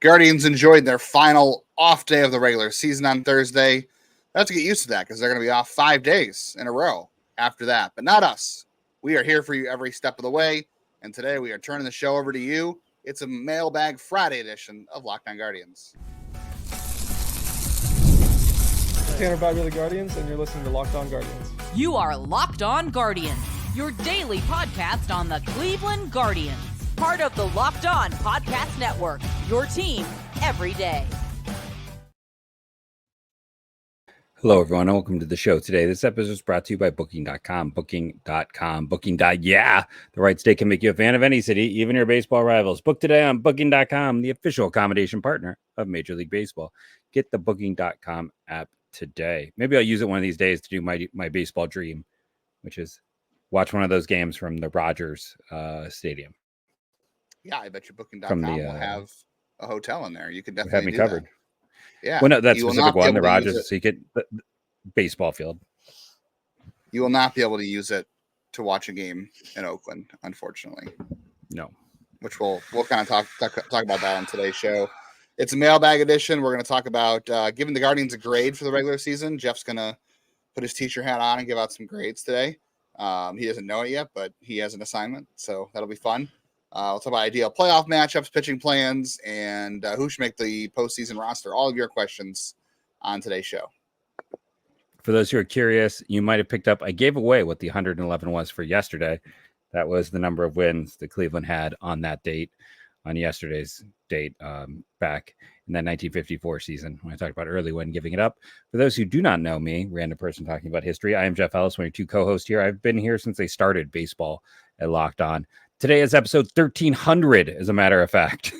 Guardians enjoyed their final off day of the regular season on Thursday. I have to get used to that because they're going to be off 5 days in a row after that. But not us. We are here for you every step of the way. And today we are turning the show over to you. It's a Mailbag Friday edition of Locked On Guardians. Tanner Bibee of the Guardians, and you're listening to Locked On Guardians. You are Locked On Guardians, your daily podcast on the Cleveland Guardians. Part of the Locked On Podcast Network, your team every day. Hello, everyone, and welcome to the show today. This episode is brought to you by Booking.com. Booking.com. The right state can make you a fan of any city, even your baseball rivals. Book today on Booking.com, the official accommodation partner of Major League Baseball. Get the Booking.com app today. Maybe I'll use it one of these days to do my baseball dream, which is watch one of those games from the Rogers Stadium. Yeah, I bet you Booking.com will have a hotel in there. You could definitely have me do covered. That. Yeah. Well, no, that's specific one, the Rogers, so you get the baseball field. You will not be able to use it to watch a game in Oakland, unfortunately. No. Which we'll kind of talk about that on today's show. It's a mailbag edition. We're going to talk about giving the Guardians a grade for the regular season. Jeff's going to put his teacher hat on and give out some grades today. He doesn't know it yet, but he has an assignment, so that'll be fun. We'll talk about ideal playoff matchups, pitching plans, and who should make the postseason roster. All of your questions on today's show. For those who are curious, you might have picked up, I gave away what the 111 was for yesterday. That was the number of wins that Cleveland had on that date, on yesterday's date, back in that 1954 season when I talked about early win, giving it up. For those who do not know me, random person talking about history, I am Jeff Ellis, one of your two co-hosts here. I've been here since they started baseball at Locked On. Today is episode 1300, as a matter of fact,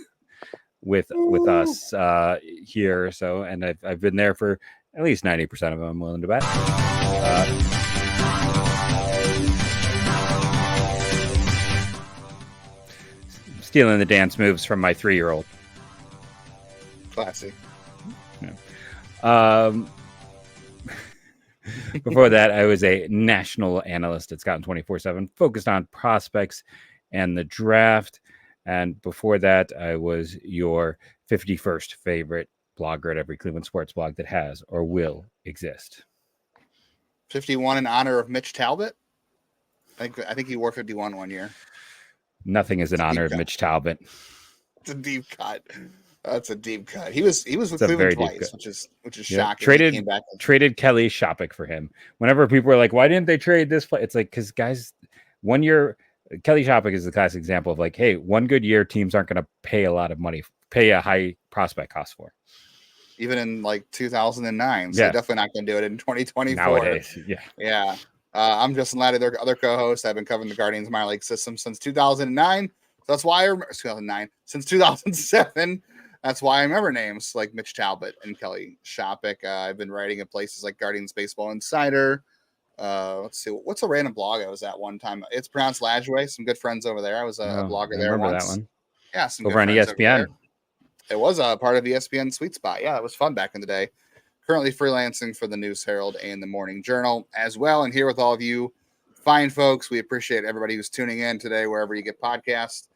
with us here. So, and I've been there for at least 90% of them, I'm willing to bet. Stealing the dance moves from my 3-year-old. Classy. Yeah. Before that, I was a national analyst at Scouting 24/7, focused on prospects and the draft. And before that, I was your 51st favorite blogger at every Cleveland sports blog that has or will exist. 51 in honor of Mitch Talbot. I think he wore 51 one year. Nothing is in honor of Mitch Talbot. It's a deep cut. That's a deep cut. He was with Cleveland twice, which is shocking. Traded Kelly Shopick for him. Whenever people were like, "Why didn't they trade this play?" It's like, because guys, 1 year, Kelly Shopick is the classic example of like, hey, one good year, teams aren't going to pay a lot of money, pay a high prospect cost for. Even in like 2009, so they're definitely not going to do it in 2024. Nowadays, yeah. I'm Justin Laddie, their other co-host. I've been covering the Guardians minor league system since 2009. So that's why I remember 2009. Since 2007. That's why I remember names like Mitch Talbot and Kelly Shopick. I've been writing at places like Guardians Baseball Insider. Let's see, what's a random blog I was at one time? It's pronounced Lajway. Some good friends over there. I was a blogger there once. That one. Yeah, some over on ESPN. It was a part of ESPN Sweet Spot. Yeah, it was fun back in the day. Currently freelancing for the News Herald and the Morning Journal as well. And here with all of you fine folks, we appreciate everybody who's tuning in today, wherever you get podcasts.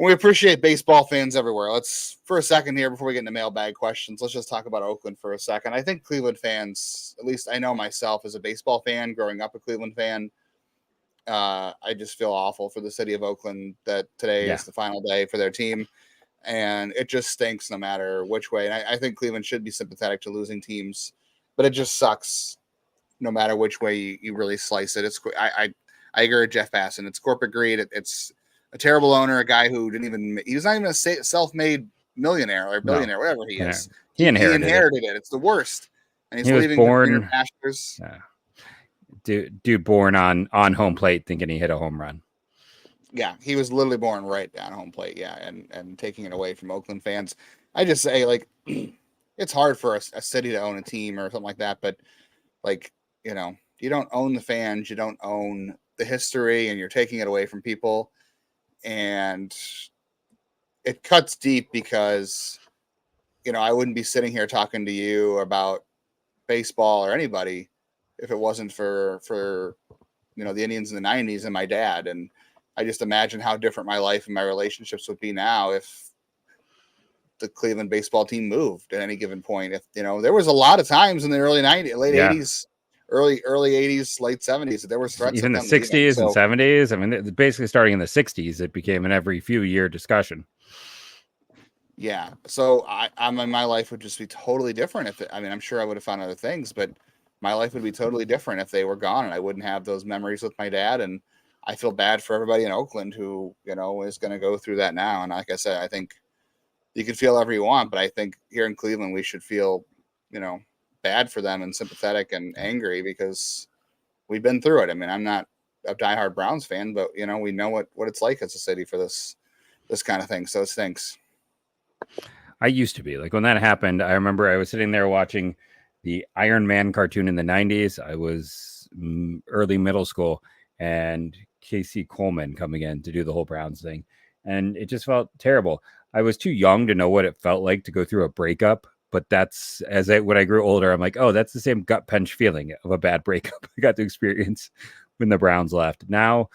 We appreciate baseball fans everywhere. Let's, for a second here, before we get into mailbag questions, let's just talk about Oakland for a second. I think Cleveland fans, at least I know myself as a baseball fan, growing up a Cleveland fan, I just feel awful for the city of Oakland that today is the final day for their team. And it just stinks no matter which way. And I think Cleveland should be sympathetic to losing teams, but it just sucks no matter which way you really slice it. I agree with Jeff Passan. It's corporate greed. It's a terrible owner, a guy who he was not even a self-made millionaire or billionaire, whatever he is. He inherited it. It's the worst. And he was leaving born pastures. Dude born on home plate thinking he hit a home run. Yeah, he was literally born right down home plate. Yeah, and taking it away from Oakland fans. I just say, like, it's hard for a city to own a team or something like that, but like, you don't own the fans, you don't own the history, and you're taking it away from people. And it cuts deep because, I wouldn't be sitting here talking to you about baseball or anybody if it wasn't for the Indians in the 90s and my dad. And I just imagine how different my life and my relationships would be now if the Cleveland baseball team moved at any given point. If there was a lot of times in the early 90s, late 80s, early 80s, late 70s, there was threats even of the them leaving. 60s and 70s. I mean, basically starting in the 60s, it became an every few year discussion. Yeah. So my life would just be totally different I'm sure I would have found other things, but my life would be totally different if they were gone, and I wouldn't have those memories with my dad. And I feel bad for everybody in Oakland who, is going to go through that now. And like I said, I think you can feel whatever you want, but I think here in Cleveland, we should feel, bad for them and sympathetic and angry because we've been through it. I mean, I'm not a diehard Browns fan, but we know what it's like as a city for this kind of thing. So it stinks. I used to be like when that happened. I remember I was sitting there watching the Iron Man cartoon in the 90s. I was early middle school, and Casey Coleman coming in to do the whole Browns thing. And it just felt terrible. I was too young to know what it felt like to go through a breakup. But that's when I grew older, I'm like, oh, that's the same gut punch feeling of a bad breakup I got to experience when the Browns left. Now,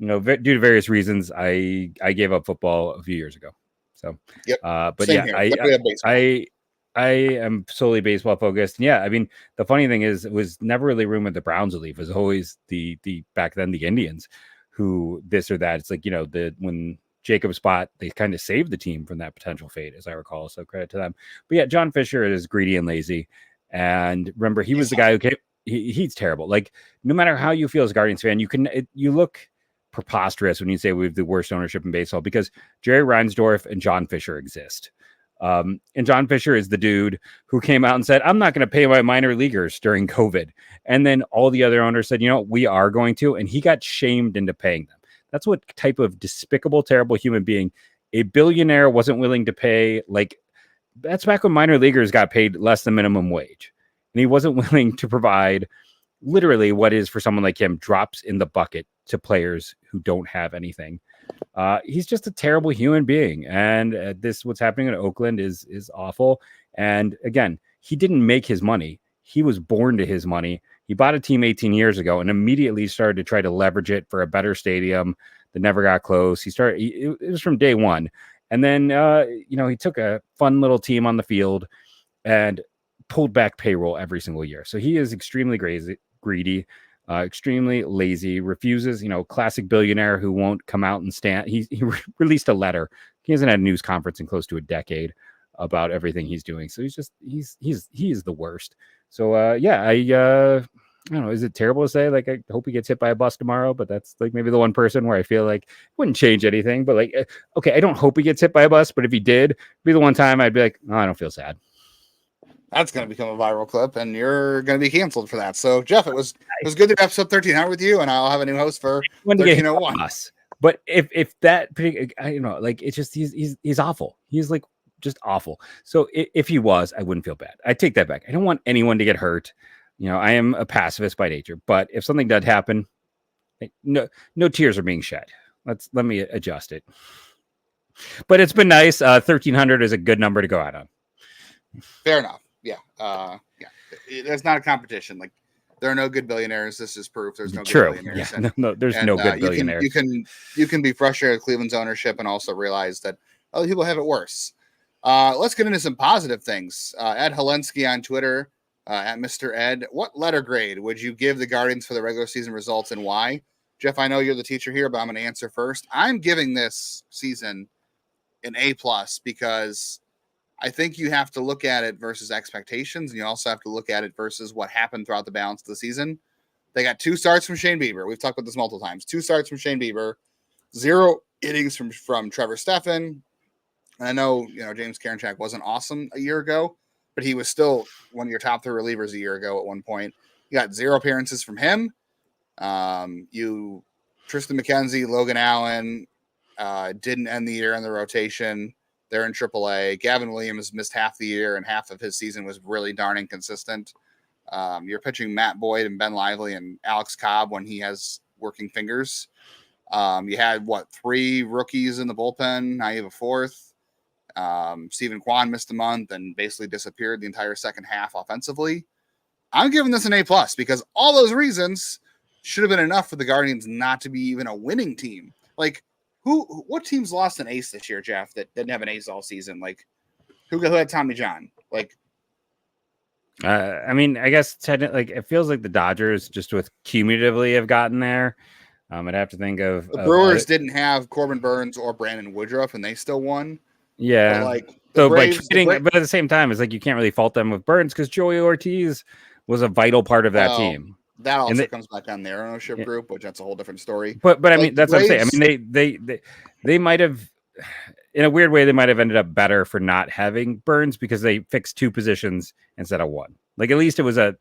due to various reasons, I gave up football a few years ago. So, yep. But same yeah, I am solely baseball focused. Yeah, I mean, the funny thing is, it was never really rumored the Browns would leave. It was always the back then the Indians who this or that. It's like when Jacob Spot, they kind of saved the team from that potential fate, as I recall. So credit to them. But yeah, John Fisher is greedy and lazy. And remember, he was the guy who came. He's terrible. Like, no matter how you feel as a Guardians fan, you look preposterous when you say we have the worst ownership in baseball because Jerry Reinsdorf and John Fisher exist. And John Fisher is the dude who came out and said, I'm not going to pay my minor leaguers during COVID. And then all the other owners said, we are going to. And he got shamed into paying them. That's what type of despicable, terrible human being a billionaire wasn't willing to pay. Like, that's back when minor leaguers got paid less than minimum wage. And he wasn't willing to provide literally what is for someone like him drops in the bucket to players who don't have anything. He's just a terrible human being. And what's happening in Oakland is awful. And again, he didn't make his money. He was born to his money. He bought a team 18 years ago and immediately started to try to leverage it for a better stadium that never got close. It was from day one. And then, he took a fun little team on the field and pulled back payroll every single year. So he is extremely greedy, extremely lazy, refuses, classic billionaire who won't come out and stand. He released a letter. He hasn't had a news conference in close to a decade about everything he's doing. So he is the worst. So I don't know. Is it terrible to say, like, I hope he gets hit by a bus tomorrow, but that's like maybe the one person where I feel like it wouldn't change anything, but like, okay, I don't hope he gets hit by a bus, but if he did, it'd be the one time I'd be like, oh, I don't feel sad. That's going to become a viral clip, and you're going to be canceled for that. So, Jeff, it was good to episode 1300 with you, and I'll have a new host for 1301. But if that, like, it's just he's awful. He's like just awful. So if he was, I wouldn't feel bad. I take that back. I don't want anyone to get hurt. I am a pacifist by nature, but if something did happen, no tears are being shed. Let me adjust it. But it's been nice. 1300 is a good number to go out on. Fair enough. Yeah. There's not a competition. Like, there are no good billionaires. This is proof there's no good billionaires. Yeah, there's no good billionaires. You can be frustrated with Cleveland's ownership and also realize that other people have it worse. Let's get into some positive things. Ed Helensky on Twitter, at Mr. Ed. What letter grade would you give the Guardians for the regular season results and why? Jeff, I know you're the teacher here, but I'm going to answer first. I'm giving this season an A+ because I think you have to look at it versus expectations, and you also have to look at it versus what happened throughout the balance of the season. They got 2 starts from Shane Bieber. We've talked about this multiple times. 2 starts from Shane Bieber, 0 innings from Trevor Stephan. And I know, James Karinchak wasn't awesome a year ago, but he was still one of your top 3 relievers a year ago at one point. You got 0 appearances from him. Tristan McKenzie, Logan Allen didn't end the year in the rotation. They're in AAA. Gavin Williams missed half the year, and half of his season was really darn inconsistent. You're pitching Matt Boyd and Ben Lively and Alex Cobb when he has working fingers. You had 3 rookies in the bullpen. Now you have a 4th. Stephen Kwan missed a month and basically disappeared the entire second half offensively. I'm giving this an A+ because all those reasons should have been enough for the Guardians not to be even a winning team. Like, what teams lost an ace this year, Jeff, that didn't have an ace all season? Like, Who had Tommy John? Like, I mean, I guess technically, it feels like the Dodgers just with cumulatively have gotten there. I'd have to think of the Brewers didn't have Corbin Burns or Brandon Woodruff, and they still won. Yeah. But like the So, Braves, but at the same time, it's like you can't really fault them with Burns because Joey Ortiz was a vital part of that team. That also comes back on their ownership group, which that's a whole different story. But I mean, that's what I'm saying. I mean, they might have, in a weird way, they might have ended up better for not having Burns because they fixed 2 positions instead of 1. Like at least it was a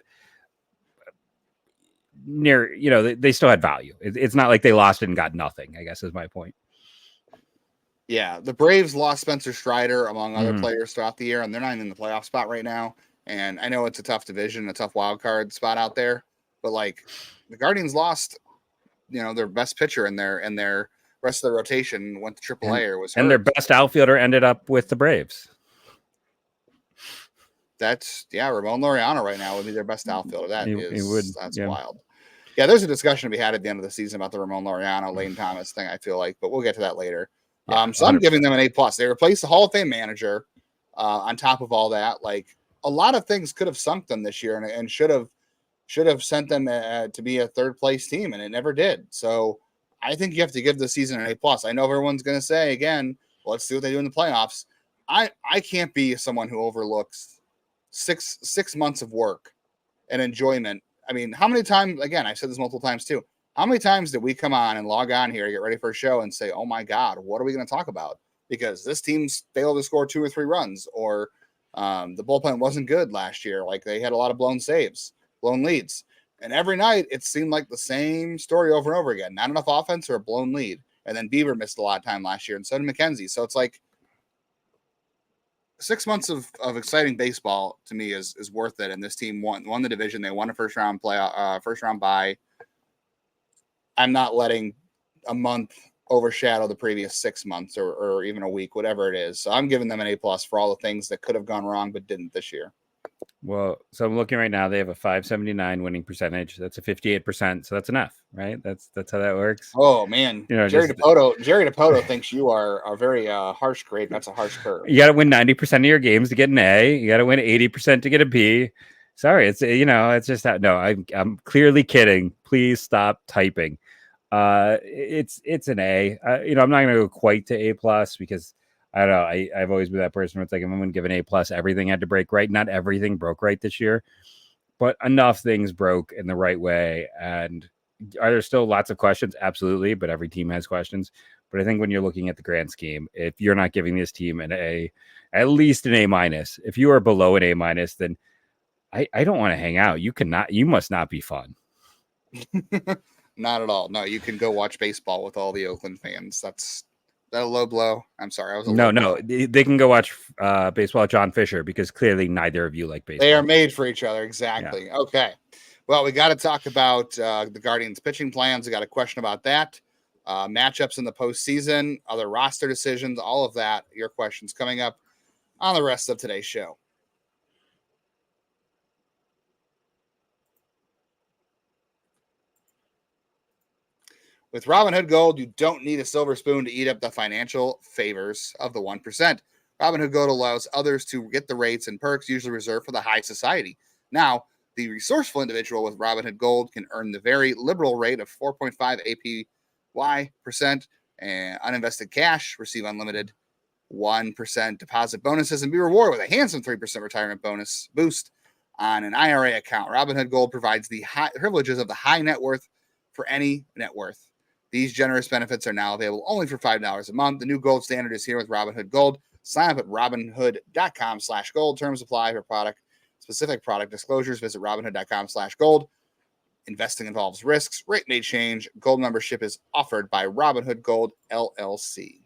near, they still had value. It's not like they lost it and got nothing, I guess is my point. Yeah, the Braves lost Spencer Strider among other players throughout the year, and they're not even in the playoff spot right now. And I know it's a tough division, a tough wild card spot out there, but like the Guardians lost, their best pitcher in their rest of the rotation went to AAA or was hurt. And their best outfielder ended up with the Braves. That's Ramon Laureano right now would be their best outfielder. That's yeah. wild. Yeah, there's a discussion to be had at the end of the season about the Ramon Laureano, Lane Thomas thing, I feel like, but we'll get to that later. Yeah, so I'm giving them an A+. They replaced the Hall of Fame manager. On top of all that, like a lot of things could have sunk them this year and should have sent them to be a third place team, and it never did. So I think you have to give the season an A+. I know everyone's going to say again, well, let's see what they do in the playoffs. I can't be someone who overlooks six months of work and enjoyment. I mean, how many times? Again, I've said this multiple times too. How many times did we come on and log on here, get ready for a show, and say, "Oh my God, what are we going to talk about?" Because this team's failed to score 2 or 3 runs, or the bullpen wasn't good last year. Like they had a lot of blown saves, blown leads, and every night it seemed like the same story over and over again. Not enough offense or a blown lead, and then Bieber missed a lot of time last year, and so did McKenzie. So it's like 6 months of exciting baseball to me is worth it. And this team won the division. They won a first round bye. I'm not letting a month overshadow the previous 6 months or even a week, whatever it is. So I'm giving them an A+ for all the things that could have gone wrong but didn't this year. Well, so I'm looking right now. They have a 579 winning percentage. That's a 58%. So that's enough, right? That's how that works. Oh man, Jerry DePoto thinks you are a very harsh grade. That's a harsh curve. You got to win 90% of your games to get an A. You got to win 80% to get a B. Sorry, it's just that. No, I'm clearly kidding. Please stop typing. It's an A. I'm not going to go quite to A+ because I don't know. I've always been that person where it's like, if I'm going to give an A+, everything had to break right. Not everything broke right this year, but enough things broke in the right way. And are there still lots of questions? Absolutely. But every team has questions. But I think when you're looking at the grand scheme, if you're not giving this team an A, at least an A-, if you are below an A-, then I don't want to hang out. You must not be fun. Not at all. No, you can go watch baseball with all the Oakland fans. That's that a low blow. I'm sorry. No. They can go watch baseball with John Fisher because clearly neither of you like baseball. They are made for each other. Exactly. Yeah. Okay. Well, we got to talk about the Guardians pitching plans. We got a question about that. Matchups in the postseason, other roster decisions, all of that. Your questions coming up on the rest of today's show. With Robinhood Gold, you don't need a silver spoon to eat up the financial favors of the 1%. Robinhood Gold allows others to get the rates and perks usually reserved for the high society. Now, the resourceful individual with Robinhood Gold can earn the very liberal rate of 4.5 APY% and uninvested cash, receive unlimited 1% deposit bonuses, and be rewarded with a handsome 3% retirement bonus boost on an IRA account. Robinhood Gold provides the privileges of the high net worth for any net worth. These generous benefits are now available only for $5 a month. The new gold standard is here with Robinhood Gold. Sign up at Robinhood.com/gold. Terms apply for specific product disclosures. Visit Robinhood.com/gold. Investing involves risks. Rate may change. Gold membership is offered by Robinhood Gold LLC.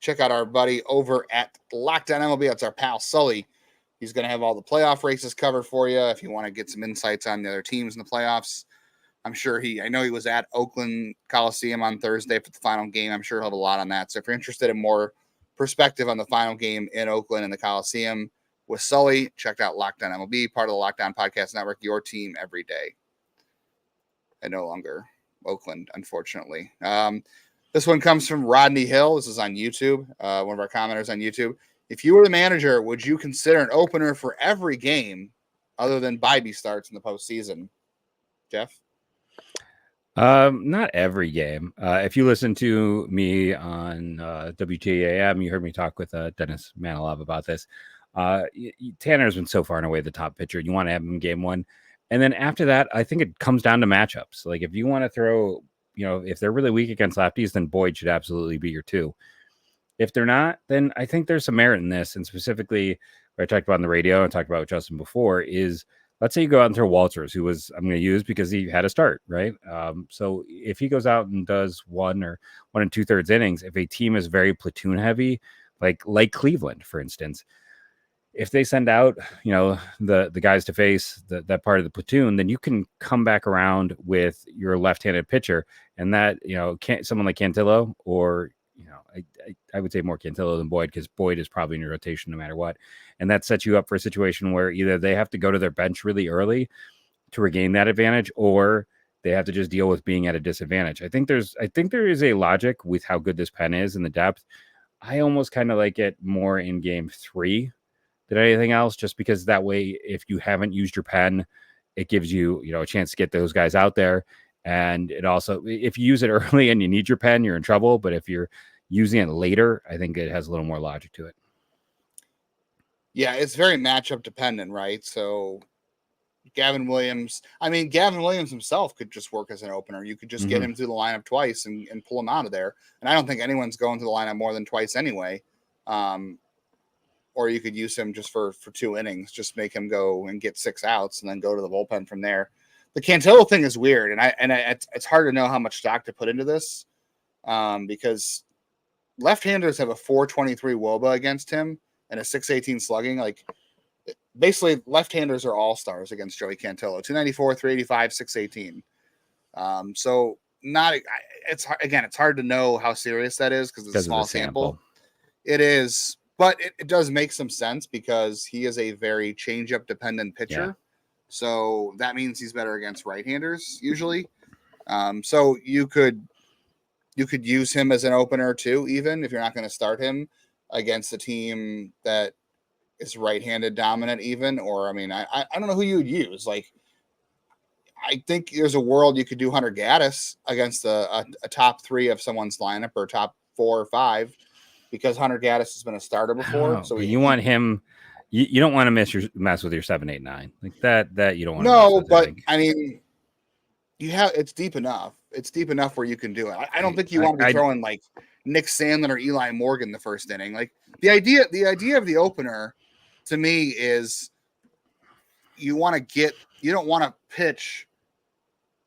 Check out our buddy over at Lockdown MLB. That's our pal Sully. He's going to have all the playoff races covered for you. If you want to get some insights on the other teams in the playoffs, I know he was at Oakland Coliseum on Thursday for the final game. I'm sure he'll have a lot on that. So if you're interested in more perspective on the final game in Oakland and the Coliseum with Sully, check out Lockdown MLB, part of the Lockdown Podcast Network, your team every day. And no longer Oakland, unfortunately. The This one comes from Rodney Hill. This is on YouTube. One of our commenters on YouTube. If you were the manager, would you consider an opener for every game other than Bibee starts in the postseason? Jeff? Not every game. If you listen to me on WTAM, you heard me talk with Dennis Manilov about this. Tanner's been so far and away the top pitcher. You want to have him game one. And then after that, I think it comes down to matchups. Like if you want to throw, if they're really weak against lefties, then Boyd should absolutely be your 2. If they're not, then I think there's some merit in this. And specifically, what I talked about on the radio and talked about with Justin before is, let's say you go out and throw Walters, who was I'm going to use because he had a start, right? So if he goes out and does 1 or 1 2/3 innings, if a team is very platoon heavy, like Cleveland, for instance, if they send out, the guys to face that part of the platoon, then you can come back around with your left-handed pitcher, and that someone like Cantillo or I would say more Cantillo than Boyd, because Boyd is probably in your rotation no matter what. And that sets you up for a situation where either they have to go to their bench really early to regain that advantage, or they have to just deal with being at a disadvantage. I think there is a logic with how good this pen is and the depth. I almost kind of like it more in game 3 than anything else, just because that way, if you haven't used your pen, it gives you, a chance to get those guys out there. And it also, if you use it early and you need your pen, you're in trouble. But if you're using it later, I think it has a little more logic to it. Yeah, it's very matchup dependent, right? So Gavin Williams himself could just work as an opener. You could just get him through the lineup twice and pull him out of there. And I don't think anyone's going to the lineup more than twice anyway. Or you could use him just for 2 innings, just make him go and get 6 outs and then go to the bullpen from there. The Cantillo thing is weird, and it's hard to know how much stock to put into this, because left-handers have a 4.23 WOBA against him and a 6.18 slugging. Like basically, left-handers are all-stars against Joey Cantillo. 294, 385, 618. So it's hard to know how serious that is because it's a small sample. It is, but it does make some sense because he is a very change-up dependent pitcher. Yeah. So that means he's better against right-handers usually. So you could use him as an opener too, even if you're not going to start him against a team that is right-handed dominant even. Or, I don't know who you would use. Like, I think there's a world you could do Hunter Gaddis against a top 3 of someone's lineup or top 4 or 5 because Hunter Gaddis has been a starter before. So you want him. You don't want to mess with your 7, 8, 9 like that. You don't want to. No, but it's deep enough. It's deep enough where you can do it. I don't think you want to be throwing like Nick Sandlin or Eli Morgan the first inning. Like the idea of the opener to me is you don't want to pitch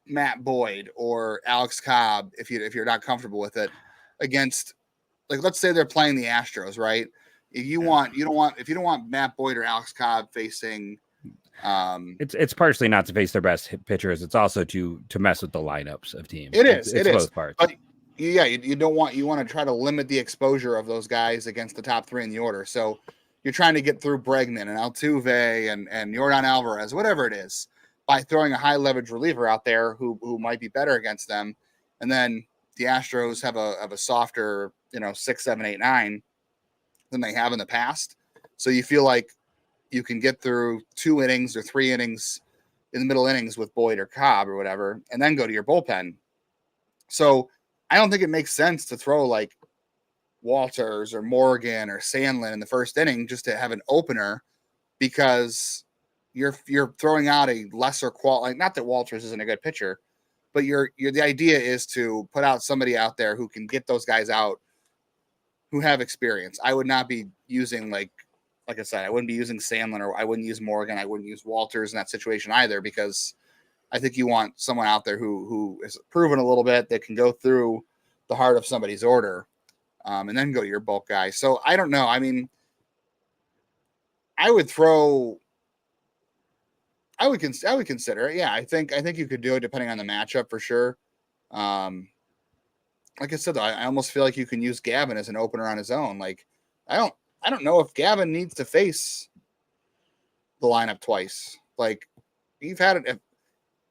Matt Boyd or Alex Cobb if you're not comfortable with it against, like, let's say they're playing the Astros, right? If you don't want Matt Boyd or Alex Cobb facing. It's partially not to face their best pitchers. It's also to mess with the lineups of teams. It's both parts. But yeah, you want to try to limit the exposure of those guys against the top 3 in the order. So you're trying to get through Bregman and Altuve and Yordan Alvarez, whatever it is, by throwing a high leverage reliever out there who might be better against them. And then the Astros have a softer, 6, 7, 8, 9 than they have in the past. So you feel like you can get through 2 innings or 3 innings in the middle innings with Boyd or Cobb or whatever, and then go to your bullpen. So I don't think it makes sense to throw like Walters or Morgan or Sandlin in the first inning just to have an opener, because you're throwing out a lesser quality. Not that Walters isn't a good pitcher, but the idea is to put out somebody out there who can get those guys out who have experience. I would not be using like I said, I wouldn't be using Sandlin, or I wouldn't use Morgan. I wouldn't use Walters in that situation either, because I think you want someone out there who is proven a little bit that can go through the heart of somebody's order, and then go to your bulk guy. So I don't know. I would consider it. Yeah, I think you could do it depending on the matchup for sure. Like I said, though, I almost feel like you can use Gavin as an opener on his own. Like, I don't know if Gavin needs to face the lineup twice. Like, you've had it.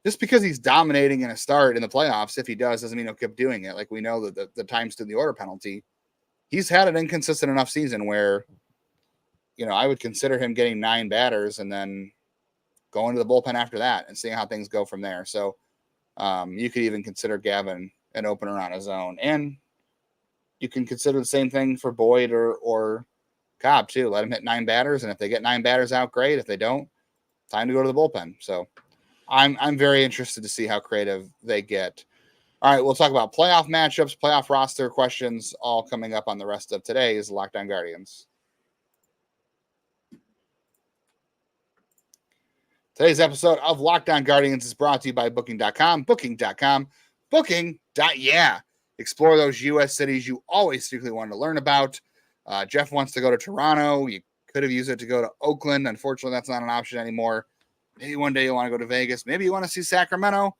just because he's dominating in a start in the playoffs, if he does, doesn't mean he'll keep doing it. Like we know that the times to the order penalty, he's had an inconsistent enough season where, I would consider him getting 9 batters and then going to the bullpen after that and seeing how things go from there. So you could even consider Gavin an opener on his own. And you can consider the same thing for Boyd or Cobb too. Let him hit 9 batters. And if they get 9 batters out, great. If they don't, time to go to the bullpen. So I'm very interested to see how creative they get. All right, we'll talk about playoff matchups, playoff roster questions, all coming up on the rest of today's Locked On Guardians. Today's episode of Locked On Guardians is brought to you by Booking.com. Booking.com. Booking.yeah. Explore those U.S. cities you always secretly wanted to learn about. Jeff wants to go to Toronto. You could have used it to go to Oakland. Unfortunately, that's not an option anymore. Maybe one day you want to go to Vegas. Maybe you want to see Sacramento.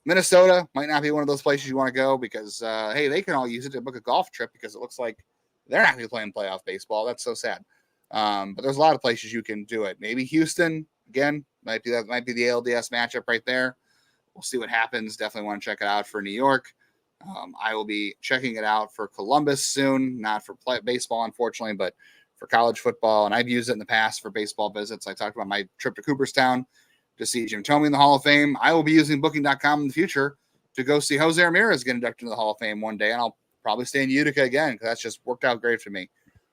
Minnesota might not be one of those places you want to go because, hey, they can all use it to book a golf trip because it looks like they're not going to be playing playoff baseball. That's so sad. But there's a lot of places you can do it. Maybe Houston, again, might be the ALDS matchup right there. We'll see what happens. Definitely want to check it out for New York. I will be checking it out for Columbus soon, not for baseball, unfortunately, but for college football. And I've used it in the past for baseball visits. I talked about my trip to Cooperstown to see Jim Thome in the Hall of Fame. I will be using Booking.com in the future to go see Jose Ramirez get inducted into the Hall of Fame one day. And I'll probably stay in Utica again because that's just worked out great for me.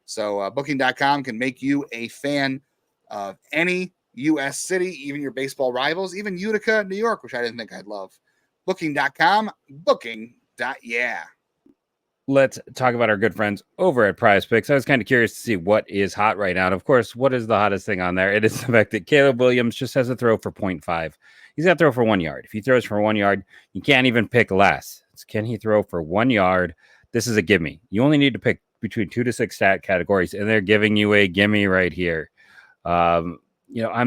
So Booking.com can make you a fan of any U.S. city, even your baseball rivals, even Utica, New York, which I didn't think I'd love. Booking.com, Booking.yeah. Let's talk about our good friends over at PrizePicks. I was kind of curious to see what is hot right now. And of course, what is the hottest thing on there? It is the fact that Caleb Williams just has a throw for 0.5. He's got to throw for 1 yard. If he throws for 1 yard, you can't even pick less. Can he throw for 1 yard? This is a gimme. You only need to pick between 2 to 6 stat categories, and they're giving you a gimme right here. I'm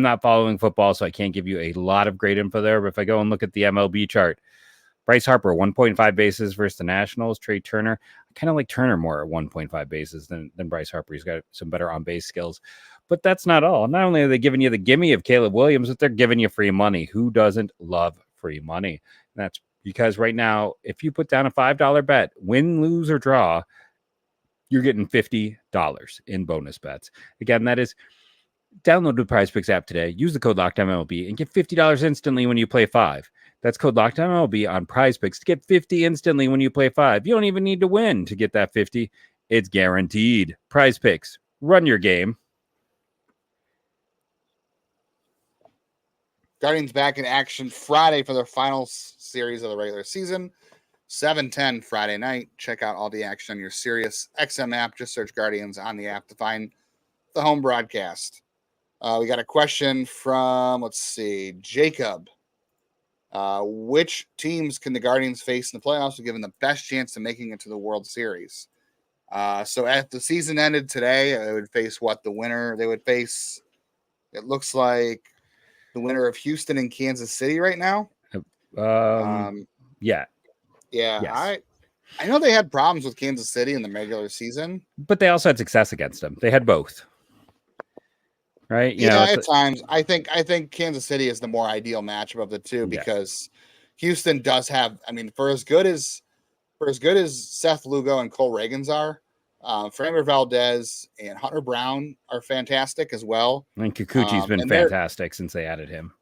not following football, so I can't give you a lot of great info there. But if I go and look at the MLB chart, Bryce Harper, 1.5 bases versus the Nationals. Trey Turner, I kind of like Turner more at 1.5 bases than Bryce Harper. He's got some better on-base skills. But that's not all. Not only are they giving you the gimme of Caleb Williams, but they're giving you free money. Who doesn't love free money? And that's because right now, if you put down a $5 bet, win, lose, or draw, you're getting $50 in bonus bets. Again, that is download the PrizePicks app today. Use the code LOCKEDONMLB and get $50 instantly when you play 5. That's code LOCKEDONMLB on PrizePicks to get $50 instantly when you play 5. You don't even need to win to get that $50. It's guaranteed. PrizePicks, run your game. Guardians back in action Friday for their final series of the regular season. 7:10 Friday night. Check out all the action on your Sirius XM app. Just search Guardians on the app to find the home broadcast. We got a question from, Jacob. Which teams can the Guardians face in the playoffs to give them the best chance of making it to the World Series? So if the season ended today, they would face the winner? They would face, it looks like, the winner of Houston and Kansas City right now. Yeah. Yeah. Yes. I know they had problems with Kansas City in the regular season. But they also had success against them. They had both. Right? At times. I think Kansas City is the more ideal matchup of the two because Houston does have, for as good as Seth Lugo and Cole Reagans are, Framber Valdez and Hunter Brown are fantastic as well. And Kikuchi's been fantastic since they added him.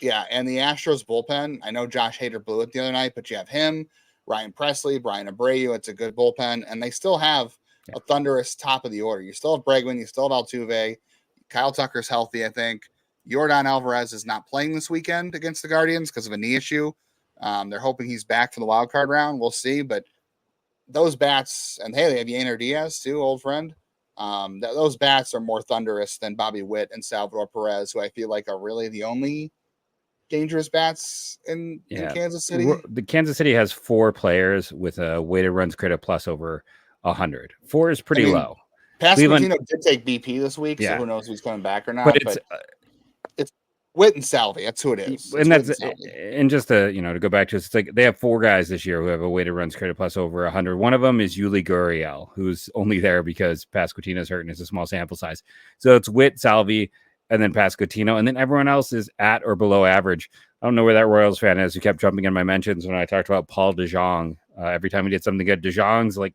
Yeah, and the Astros bullpen, I know Josh Hader blew it the other night, but you have him, Ryan Presley, Brian Abreu. It's a good bullpen, and they still have a thunderous top of the order. You still have Bregman, you still have Altuve. Kyle Tucker's healthy, I think. Yordan Alvarez is not playing this weekend against the Guardians because of a knee issue. They're hoping he's back for the wild card round. We'll see, but those bats, and hey, they have Yainer Diaz too, old friend. Those bats are more thunderous than Bobby Witt and Salvador Perez, who I feel like are really the only dangerous bats in Kansas City. The Kansas City has 4 players with a weighted runs created plus over 100. 4 is pretty low. Pasquantino did take BP this week, so who knows if he's coming back or not. But it's Witt and Salvi. That's who it is. And just to go back to it's like they have 4 guys this year who have a weighted runs created plus over 100. One of them is Yuli Gurriel, who's only there because Pasquantino's hurt and it's a small sample size. So it's Witt, Salvi, and then Pasquantino, and then everyone else is at or below average. I don't know where that Royals fan is who kept jumping in my mentions when I talked about Paul DeJong. Every time he did something good, DeJong's like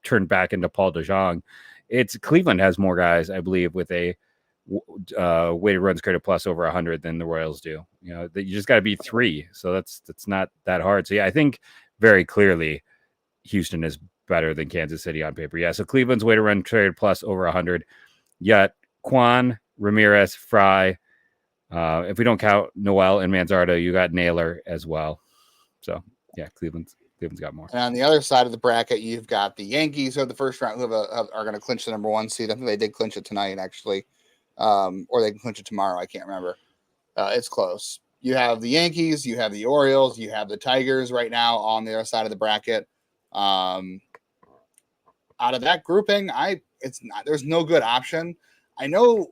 turned back into Paul DeJong. It's Cleveland has more guys, I believe, with a weighted runs created plus over 100 than the Royals do. You know, you just got to beat 3, so that's not that hard. So yeah, I think very clearly Houston is better than Kansas City on paper. Yeah, so Cleveland's weighted run created plus over 100. Yet Quan, Ramirez, Fry. If we don't count Noel and Manzardo, you got Naylor as well. So yeah, Cleveland's got more. And on the other side of the bracket, you've got the Yankees who have the first round, who are going to clinch the number 1 seed. I think they did clinch it tonight, actually, or they can clinch it tomorrow. I can't remember. It's close. You have the Yankees, you have the Orioles, you have the Tigers right now on the other side of the bracket. Out of that grouping, there's no good option. I know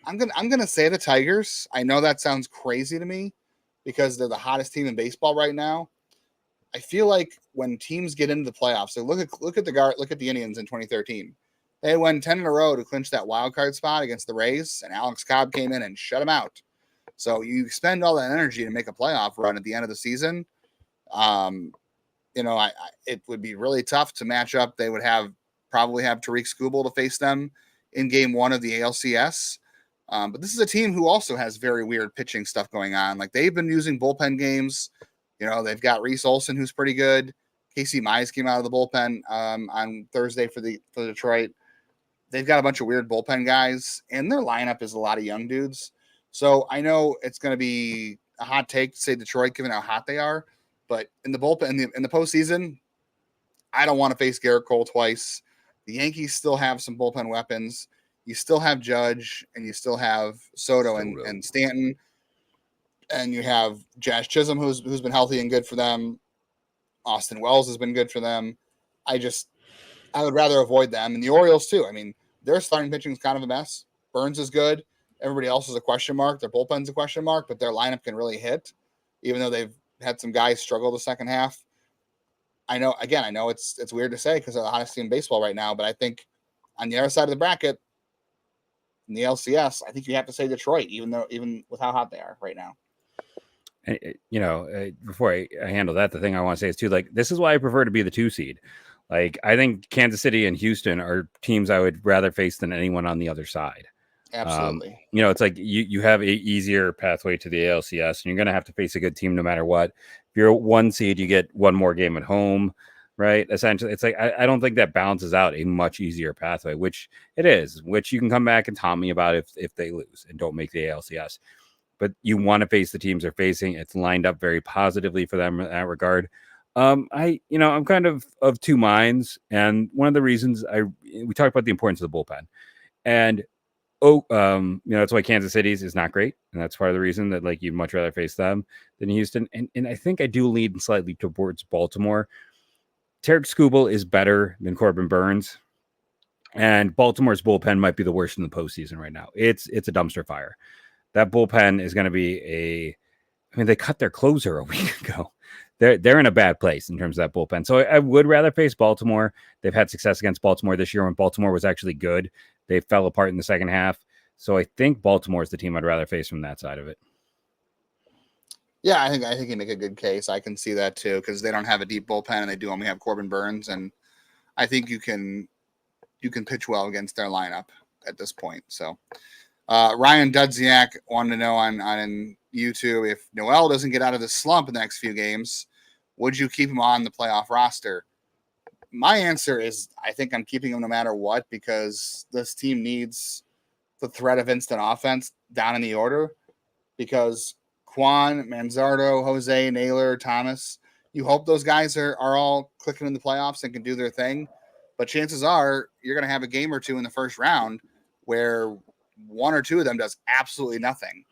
I'm gonna say the Tigers. I know that sounds crazy to me because they're the hottest team in baseball right now. I feel like when teams get into the playoffs, so look at the Indians in 2013. They won 10 in a row to clinch that wild card spot against the Rays, and Alex Cobb came in and shut them out. So you expend all that energy to make a playoff run at the end of the season. It would be really tough to match up. They would probably have Tariq Skubal to face them in game 1 of the ALCS. But this is a team who also has very weird pitching stuff going on. Like they've been using bullpen games. You know, they've got Reese Olson, who's pretty good. Casey Mize came out of the bullpen on Thursday for Detroit. They've got a bunch of weird bullpen guys, and their lineup is a lot of young dudes. So I know it's going to be a hot take to say Detroit, given how hot they are. But in the bullpen, in the postseason, I don't want to face Garrett Cole twice. The Yankees still have some bullpen weapons. You still have Judge, and you still have Soto and Stanton. And you have Jazz Chisholm, who's been healthy and good for them. Austin Wells has been good for them. I would rather avoid them. And the Orioles, too. I mean, their starting pitching is kind of a mess. Burns is good. Everybody else is a question mark. Their bullpen's a question mark, but their lineup can really hit, even though they've had some guys struggle the second half. I know it's weird to say because they're the hottest team in baseball right now, but I think on the other side of the bracket, in the LCS, I think you have to say Detroit, even with how hot they are right now. Before I handle that, the thing I want to say is too, like, this is why I prefer to be the 2 seed. Like, I think Kansas City and Houston are teams I would rather face than anyone on the other side. Absolutely. It's like you have a easier pathway to the ALCS, and you're going to have to face a good team no matter what. If you're 1 seed, you get one more game at home, right? Essentially, it's like I don't think that balances out a much easier pathway, which it is, which you can come back and taunt me about if they lose and don't make the ALCS. But you want to face the teams they're facing. It's lined up very positively for them in that regard. I'm kind of 2 minds, and one of the reasons we talked about the importance of the bullpen, and that's why Kansas City's is not great, and that's part of the reason that like you'd much rather face them than Houston. And I think I do lead slightly towards Baltimore. Tariq Skubal is better than Corbin Burns, and Baltimore's bullpen might be the worst in the postseason right now. It's a dumpster fire. That bullpen is going to be they cut their closer a week ago. They're in a bad place in terms of that bullpen. So I would rather face Baltimore. They've had success against Baltimore this year when Baltimore was actually good. They fell apart in the second half. So I think Baltimore is the team I'd rather face from that side of it. Yeah, I think you make a good case. I can see that too, because they don't have a deep bullpen and they do only have Corbin Burns. And I think you can pitch well against their lineup at this point. So Ryan Dudziak wanted to know on YouTube, if Noel doesn't get out of the slump in the next few games, would you keep him on the playoff roster? My answer is I think I'm keeping him no matter what, because this team needs the threat of instant offense down in the order, because Quan, Manzardo, Jose, Naylor, Thomas, you hope those guys are all clicking in the playoffs and can do their thing. But chances are you're going to have a game or two in the first round where 1 or 2 of them does absolutely nothing.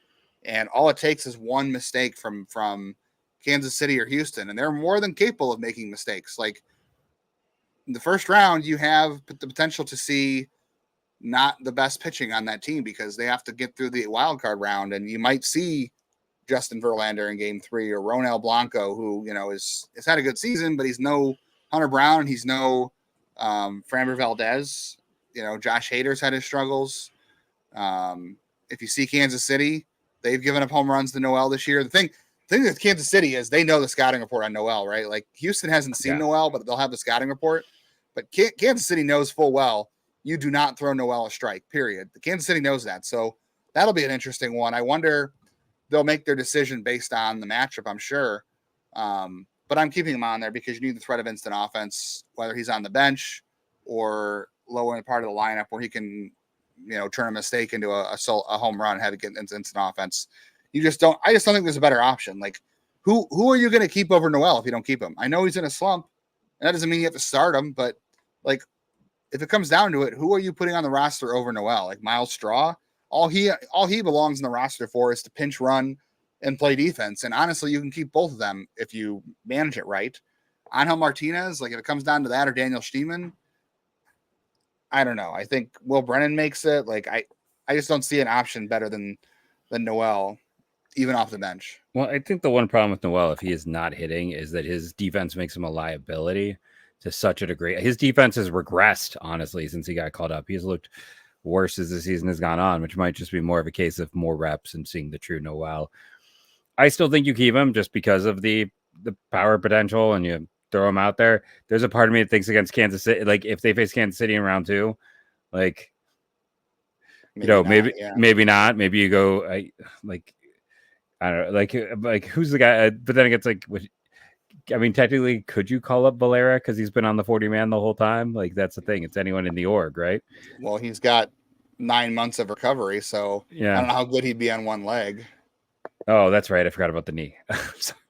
And all it takes is one mistake from Kansas City or Houston, and they're more than capable of making mistakes. Like in the first round, you have the potential to see not the best pitching on that team because they have to get through the wild card round, and you might see Justin Verlander in game 3 or Ronel Blanco, who has had a good season, but he's no Hunter Brown, and he's no Framber Valdez. Josh Hader's had his struggles. If you see Kansas City, they've given up home runs to Noel this year. The thing, thing with Kansas City is they know the scouting report on Noel, right? Like Houston hasn't seen Noel, but they'll have the scouting report. But Kansas City knows full well you do not throw Noel a strike, period. The Kansas City knows that. So that'll be an interesting one. I wonder they'll make their decision based on the matchup, I'm sure. But I'm keeping him on there because you need the threat of instant offense, whether he's on the bench or lower in part of the lineup where he can, turn a mistake into a home run and have it get instant offense. I just don't think there's a better option. Like who are you going to keep over Noel if you don't keep him? I know he's in a slump, and that doesn't mean you have to start him, but like if it comes down to it, who are you putting on the roster over Noel? Like Miles Straw? All he belongs in the roster for is to pinch run and play defense. And honestly, you can keep both of them if you manage it right. Angel Martinez, like if it comes down to that, or Daniel Steeman, I don't know. I think Will Brennan makes it. Like I just don't see an option better than Noel, even off the bench. Well, I think the one problem with Noel, if he is not hitting, is that his defense makes him a liability to such a degree. His defense has regressed, honestly, since he got called up. He's looked worse as the season has gone on, which might just be more of a case of more reps and seeing the true Noel. I still think you keep him just because of the power potential, and you throw him out there. There's a part of me that thinks against Kansas City, like if they face Kansas City in round 2, like maybe not. Maybe you go I don't know, like who's the guy? But then it gets like, I mean, technically, could you call up Valera because he's been on the 40-man the whole time? Like that's the thing. It's anyone in the org, right? Well, he's got 9 months of recovery, so yeah, I don't know how good he'd be on one leg. Oh, that's right. I forgot about the knee.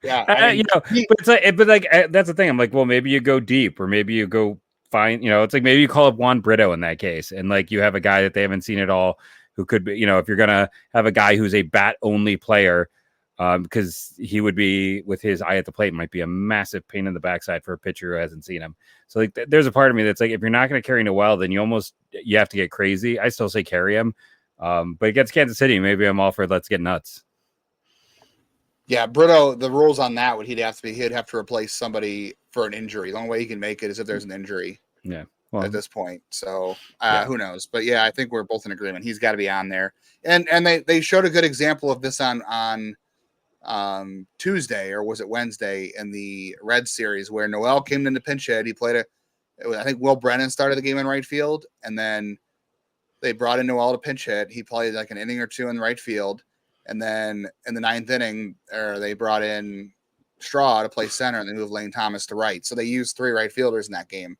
Yeah, that's the thing. I'm like, well, maybe you go deep, or maybe you go find, it's like maybe you call up Juan Brito in that case, and like you have a guy that they haven't seen at all, who could be, if you're gonna have a guy who's a bat only player, because he would be with his eye at the plate might be a massive pain in the backside for a pitcher who hasn't seen him. So like, there's a part of me that's like, if you're not going to carry Noel, then you have to get crazy. I still say carry him, but against Kansas City, maybe I'm all for let's get nuts. Yeah, Brito, the rules on that he'd have to replace somebody for an injury. The only way he can make it is if there's an injury. Yeah. Well, at this point. So who knows? But yeah, I think we're both in agreement. He's got to be on there. And they showed a good example of this on Tuesday, or was it Wednesday, in the Red series where Noel came into pinch hit. He played I think Will Brennan started the game in right field, and then they brought in Noel to pinch hit. He played like an inning or two in right field. And then in the 9th inning, they brought in Straw to play center, and they moved Lane Thomas to right. So they used 3 right fielders in that game.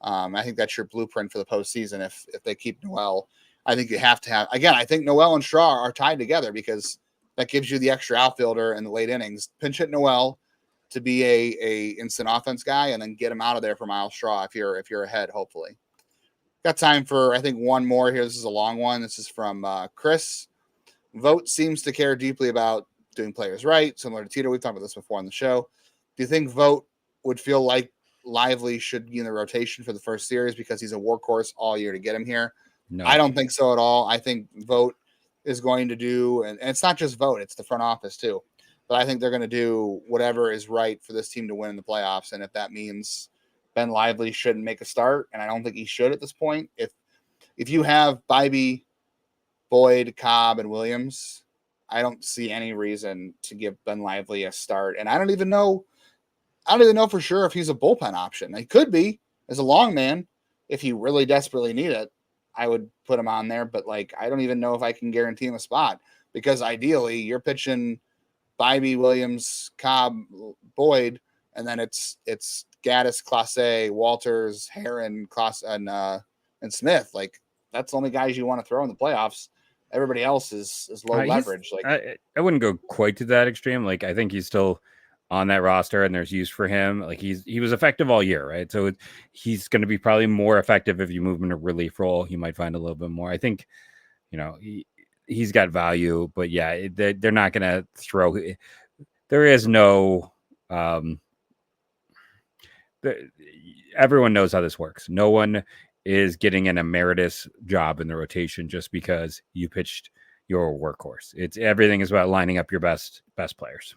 I think that's your blueprint for the postseason. If they keep Noel, I think you have to have, again, I think Noel and Straw are tied together because that gives you the extra outfielder in the late innings. Pinch hit Noel to be a instant offense guy, and then get him out of there for Miles Straw if you're ahead, hopefully. Got time for, I think, one more here. This is a long one. This is from Chris. Vogt seems to care deeply about doing players right, similar to Tito. We've talked about this before on the show. Do you think Vogt would feel like Lively should be in the rotation for the first series because he's a workhorse all year to get him here? No, I don't think so at all. I think Vogt is going to do, and it's not just Vogt, it's the front office too. But I think they're going to do whatever is right for this team to win in the playoffs. And if that means Ben Lively shouldn't make a start, and I don't think he should at this point. If you have Bibee, Boyd, Cobb, and Williams, I don't see any reason to give Ben Lively a start. And I don't even know for sure if he's a bullpen option. He could be as a long man. If you really desperately need it, I would put him on there. But like, I don't even know if I can guarantee him a spot, because ideally you're pitching Bibee, Williams, Cobb, Boyd, and then it's Gaddis, Clase, Walters, Heron, Clase, and Smith. Like, that's the only guys you want to throw in the playoffs. Everybody else is low leverage. Like, I wouldn't go quite to that extreme. Like, I think he's still on that roster and there's use for him. Like, he was effective all year, right? So he's going to be probably more effective if you move him in a relief role. You might find a little bit more. I think, he's got value, but yeah, they're not going to throw. There is no. Everyone knows how this works. No one is getting an emeritus job in the rotation just because you pitched your workhorse. Everything is about lining up your best players.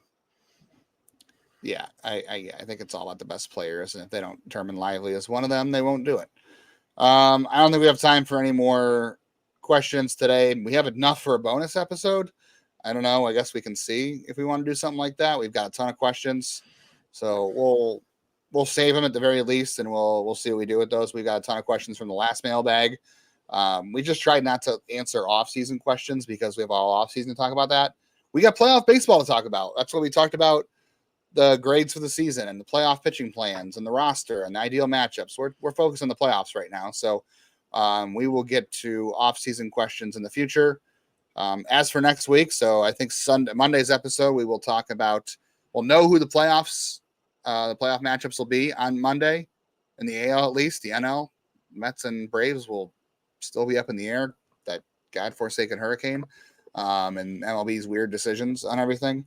Yeah, I think it's all about the best players, and if they don't determine Lively as one of them, they won't do it. I don't think we have time for any more questions today. We have enough for a bonus episode. I don't know. I guess we can see if we want to do something like that. We've got a ton of questions, so we'll save them at the very least, and we'll see what we do with those. We've got a ton of questions from the last mailbag. We just tried not to answer off-season questions because we have all off-season to talk about that. We got playoff baseball to talk about. That's what we talked about, the grades for the season and the playoff pitching plans and the roster and the ideal matchups. We're focused on the playoffs right now, so we will get to off-season questions in the future. As for next week, so I think Monday's episode, we will talk about, we'll know who the playoff matchups will be on Monday in the AL, at least. The NL, Mets and Braves will still be up in the air, that godforsaken hurricane, and MLB's weird decisions on everything.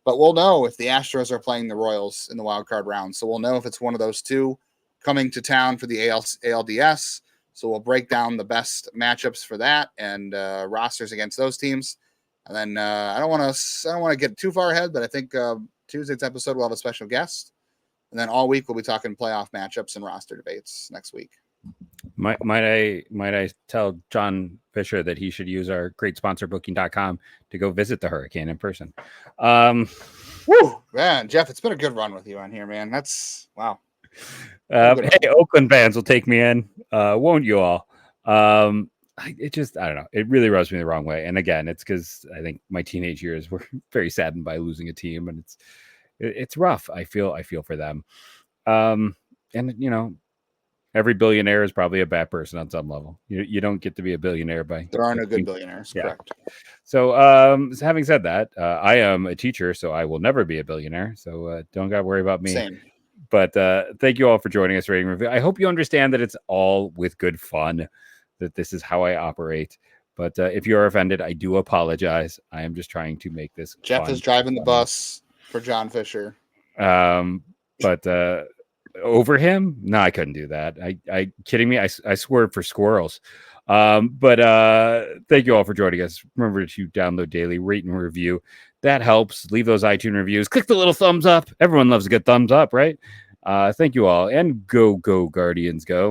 But we'll know if the Astros are playing the Royals in the wild card round. So we'll know if it's one of those two coming to town for the ALDS. So we'll break down the best matchups for that and rosters against those teams. And then I don't want to get too far ahead, but I think Tuesday's episode will have a special guest. And then all week we'll be talking playoff matchups and roster debates next week. Might I tell John Fisher that he should use our great sponsor booking.com to go visit the Hurricane in person. Woo, man, Jeff, it's been a good run with you on here, man. That's wow. Hey, Oakland fans will take me in, won't you all? I don't know. It really rubs me the wrong way. And again, it's because I think my teenage years were very saddened by losing a team, and it's rough. I feel for them. And you know, every billionaire is probably a bad person on some level. You don't get to be a billionaire by. There are no good billionaires. Yeah. Correct. So, having said that, I am a teacher, so I will never be a billionaire. So don't got to worry about me. Same. But thank you all for joining us, Rating Review. I hope you understand that it's all with good fun, that this is how I operate. But if you are offended, I do apologize. I am just trying to make this Jeff fun. Is driving the bus for John Fisher. But over him? No, I couldn't do that. I kidding me? I swerved for squirrels. But thank you all for joining us. Remember to download daily, rate and review. That helps. Leave those iTunes reviews. Click the little thumbs up. Everyone loves a good thumbs up, right? Thank you all. And go Guardians, go.